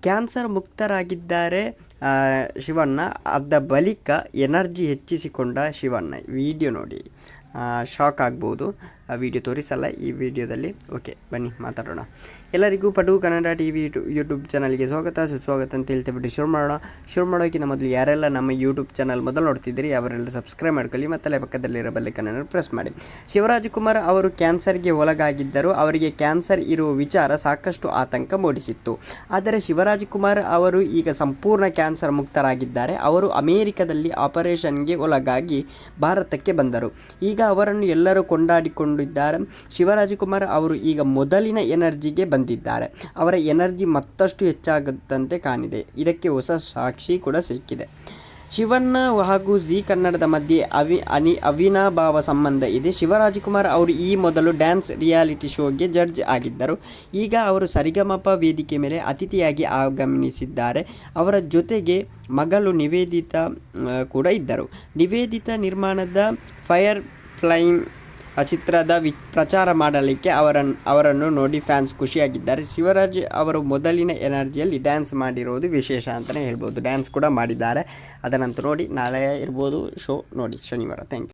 Cancer ಮುಕ್ತರಾಗಿದ್ದಾರೆ Shivanna. ಅದ ಬಳಿಕ energy ಹೆಚ್ಚಿಸಿಕೊಂಡ Shivanna. Video ನೋಡಿ, ಶಾಕ್ ಆಗ್ಬೋದು. ವಿಡಿಯೋ ತೋರಿಸಲ್ಲ ಈ ವಿಡಿಯೋದಲ್ಲಿ. ಓಕೆ, ಬನ್ನಿ ಮಾತಾಡೋಣ. ಎಲ್ಲರಿಗೂ ಪಟು ಕನ್ನಡ TV ಯೂಟ್ಯೂಬ್ ಚಾನಲ್ಗೆ ಸ್ವಾಗತ ಸುಸ್ವಾಗತ ಅಂತ ಹೇಳ್ತೇವೆ. ಶುರು ಮಾಡೋಕ್ಕಿಂತ ಮೊದಲು ಯಾರೆಲ್ಲ ನಮ್ಮ ಯೂಟ್ಯೂಬ್ ಚಾನಲ್ ಮೊದಲು ನೋಡ್ತಿದ್ದೀರಿ ಅವರೆಲ್ಲ ಸಬ್ಸ್ಕ್ರೈಬ್ ಮಾಡ್ಕೊಳ್ಳಿ, ಮತ್ತು ಪಕ್ಕದಲ್ಲಿರೋ ಬೆಲ್ಲೈಕನ್ನ ಪ್ರೆಸ್ ಮಾಡಿ. ಶಿವರಾಜಕುಮಾರ್ ಅವರು ಕ್ಯಾನ್ಸರ್ಗೆ ಒಳಗಾಗಿದ್ದರು. ಅವರಿಗೆ ಕ್ಯಾನ್ಸರ್ ಇರುವ ವಿಚಾರ ಸಾಕಷ್ಟು ಆತಂಕ ಮೂಡಿಸಿತ್ತು. ಆದರೆ ಶಿವರಾಜಕುಮಾರ್ ಅವರು ಈಗ ಸಂಪೂರ್ಣ ಕ್ಯಾನ್ಸರ್ ಮುಕ್ತರಾಗಿದ್ದಾರೆ. ಅವರು ಅಮೆರಿಕದಲ್ಲಿ ಆಪರೇಷನ್ಗೆ ಒಳಗಾಗಿ ಭಾರತಕ್ಕೆ ಬಂದರು. ಈಗ ಅವರನ್ನು ಎಲ್ಲರೂ ಕೊಂಡಾಡಿಕೊಂಡಿದ್ದಾರೆ. ಶಿವರಾಜಕುಮಾರ್ ಅವರು ಈಗ ಮೊದಲಿನ ಎನರ್ಜಿಗೆ ಬಂದಿದ್ದಾರೆ. ಅವರ ಎನರ್ಜಿ ಮತ್ತಷ್ಟು ಹೆಚ್ಚಾಗುತ್ತಂತೆ ಕಾಣಿದೆ. ಇದಕ್ಕೆ ಹೊಸ ಸಾಕ್ಷಿ ಕೂಡ ಸಿಕ್ಕಿದೆ. ಶಿವಣ್ಣ ಹಾಗೂ ಜಿ ಕನ್ನಡದ ಮಧ್ಯೆ ಅವಿನಾಭಾವ ಸಂಬಂಧ ಇದೆ. ಶಿವರಾಜಕುಮಾರ್ ಅವರು ಈ ಮೊದಲು ಡ್ಯಾನ್ಸ್ ರಿಯಾಲಿಟಿ ಶೋಗೆ ಜಡ್ಜ್ ಆಗಿದ್ದರು. ಈಗ ಅವರು ಸರಿಗಮಪ ವೇದಿಕೆ ಮೇಲೆ ಅತಿಥಿಯಾಗಿ ಆಗಮಿಸಿದ್ದಾರೆ. ಅವರ ಜೊತೆಗೆ ಮಗಳು ನಿವೇದಿತಾ ಕೂಡ ಇದ್ದರು. ನಿವೇದಿತಾ ನಿರ್ಮಾಣದ ಫೈರ್ ಫ್ಲೈಮ್ ಚಿತ್ರದ ಪ್ರಚಾರ ಮಾಡಲಿಕ್ಕೆ ಅವರನ್ನು ನೋಡಿ ಫ್ಯಾನ್ಸ್ ಖುಷಿಯಾಗಿದ್ದಾರೆ. ಶಿವರಾಜ್ ಅವರು ಮೊದಲಿನ ಎನರ್ಜಿಯಲ್ಲಿ ಡ್ಯಾನ್ಸ್ ಮಾಡಿರೋದು ವಿಶೇಷ ಅಂತಲೇ ಹೇಳ್ಬೋದು. ಡ್ಯಾನ್ಸ್ ಕೂಡ ಮಾಡಿದ್ದಾರೆ. ಅದನ್ನಂತೂ ನೋಡಿ, ನಾಳೆ ಇರ್ಬೋದು ಶೋ ನೋಡಿ, ಶನಿವಾರ. Thank you.